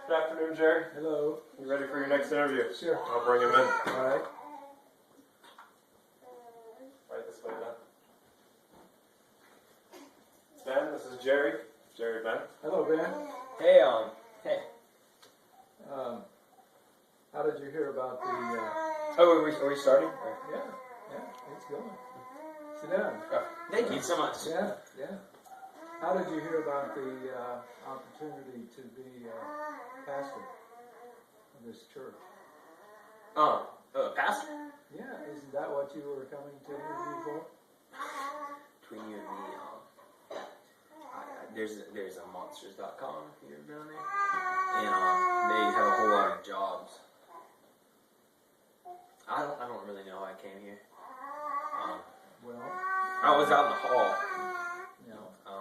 Good afternoon, Jerry. Hello. You ready for your next interview? Sure. I'll bring him in. All right. Right this way, Ben. Ben, this is Jerry. Jerry, Ben. Hello, Ben. Hey, hey. How did you hear about the? Oh, are we starting? Or? Yeah, it's going. Sit down. Thank you so much. Yeah. How did you hear about the opportunity to be pastor of this church? Pastor? Yeah, isn't that what you were coming to interview for? Between you and me, there's a monsters.com here down there, and they have a whole lot of jobs. I don't really know how I came here. Well, I was out in the hall.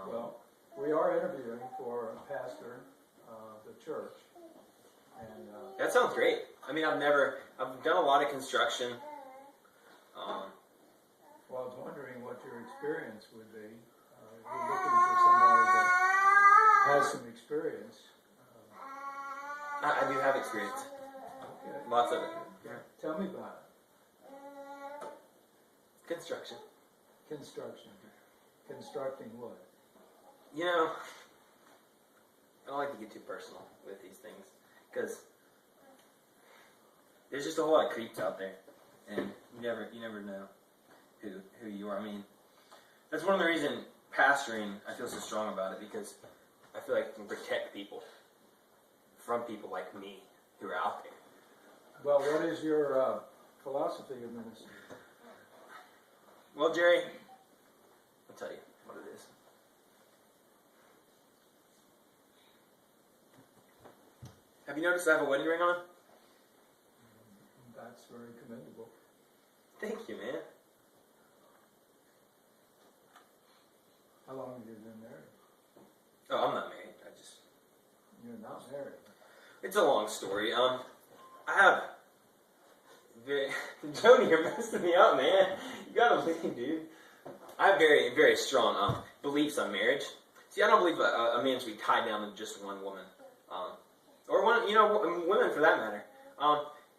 Well, we are interviewing for a pastor of the church, and That sounds great. I mean, I've done a lot of construction. well, I was wondering what your experience would be. We're looking for somebody that has some experience. I do have experience. Okay. Lots of it. Okay. Tell me about it. Construction. Construction. Constructing what? You know, I don't like to get too personal with these things because there's just a whole lot of creeps out there, and you never know who you are. I mean, that's one of the reasons pastoring I feel so strong about it, because I feel like I can protect people from people like me who are out there. Well, what is your philosophy of ministry? Well, Jerry, I'll tell you what it is. Have you noticed I have a wedding ring on? That's very commendable. Thank you, man. How long have you been married? Oh, I'm not married. You're not married. It's a long story. I have Joni, you're messing me up, man. You gotta leave, dude. I have very, very strong beliefs on marriage. See, I don't believe a man should be tied down to just one woman, or one, women for that matter.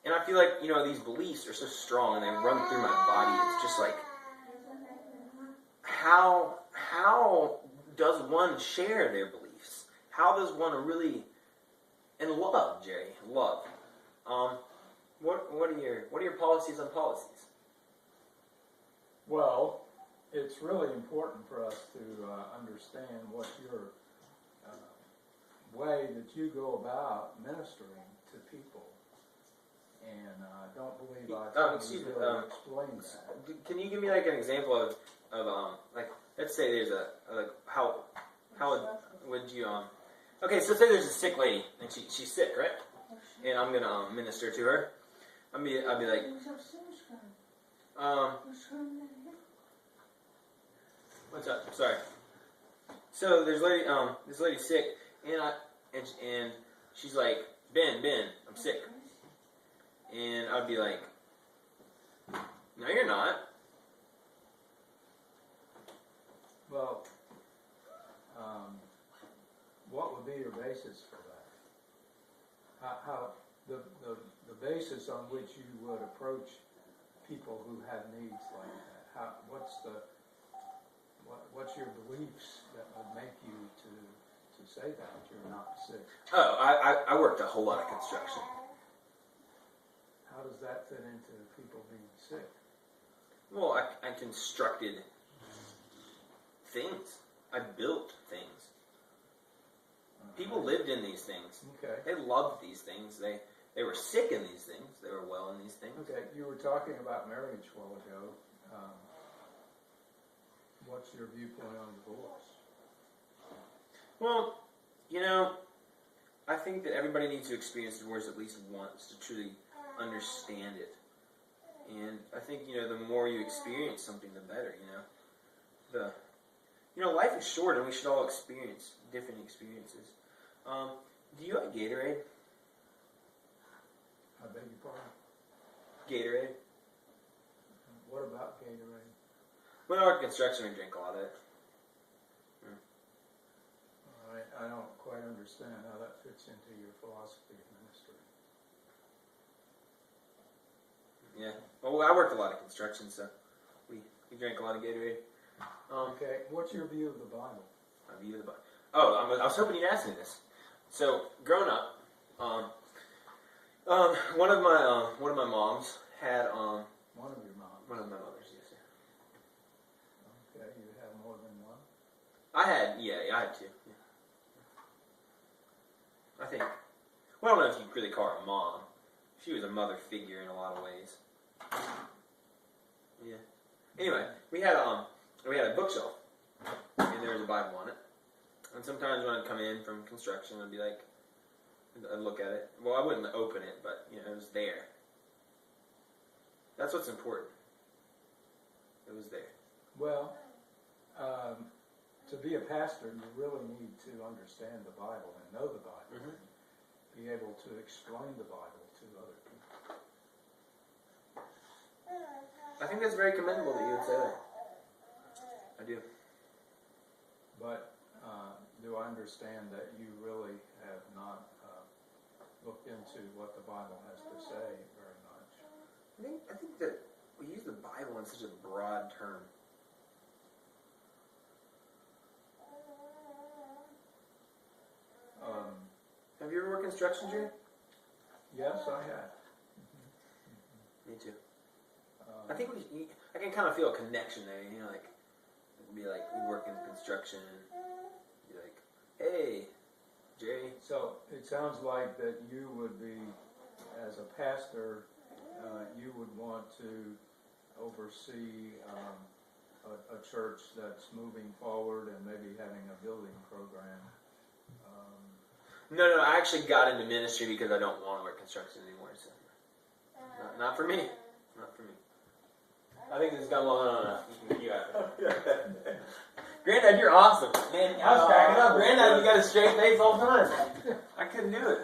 And I feel like these beliefs are so strong and they run through my body. It's just like, how does one share their beliefs? How does one really, and love, Jerry, love. What are your policies on policies? Well, it's really important for us to understand what your way that you go about ministering to people. And I don't believe I can really explain that. Can you give me like an example of like, let's say there's how would you okay, so say there's a sick lady and she's sick, right? And I'm gonna minister to her. I'll be like, what's up? Sorry. So there's this lady's sick, and she's like, Ben, I'm sick. And I'd be like, no, you're not. Well, what would be your basis for that? How the basis on which you would approach people who have needs like that? What's your beliefs that would make you to say that you're not sick? Oh, I worked a whole lot of construction. How does that fit into people being sick? Well, I constructed things. I built things. People lived in these things. Okay. They loved these things. They were sick in these things. They were well in these things. Okay, you were talking about marriage a while ago. What's your viewpoint on divorce? Well, I think that everybody needs to experience divorce at least once to truly understand it. And I think, the more you experience something, the better, life is short and we should all experience different experiences. Do you like Gatorade? I beg your pardon? Gatorade? What about Gatorade? When I work construction, we drink a lot of it. All right, I don't quite understand understand how that fits into your philosophy of ministry. Yeah. Well, I worked a lot of construction, so we drank a lot of Gatorade. Okay, what's your view of the Bible? My view of the Bible. Oh, I was hoping you'd ask me this. So, growing up, one of my moms had One of your moms. one of my mothers. Yes, sir. Okay, you have more than one? I had two. Yeah. I think. Well, I don't know if you really call her a mom. She was a mother figure in a lot of ways. Yeah. Anyway, we had a bookshelf, and there was a Bible on it. And sometimes when I'd come in from construction, I'd be like, I'd look at it. Well, I wouldn't open it, but it was there. That's what's important. It was there. Well, to be a pastor, you really need to understand the Bible and know the Bible. Mm-hmm. And be able to explain the Bible to other people. I think that's very commendable that you would say that. I do. But do I understand that you really have not looked into what the Bible has to say very much? I think that we use the Bible in such a broad term. Have you ever worked construction, Jerry? Yes, I have. Me too. I think I can kind of feel a connection there. Like it'd be like we work in construction. Be like, hey, Jerry. So it sounds like that you would be, as a pastor, you would want to oversee a church that's moving forward and maybe having a building program. No, I actually got into ministry because I don't want to work construction anymore. So, not for me. Not for me. I think this has gone long enough. You got it. Grandad, you're awesome. Man, I was cracking up. Grandad, you got a straight face all the time. I couldn't do it.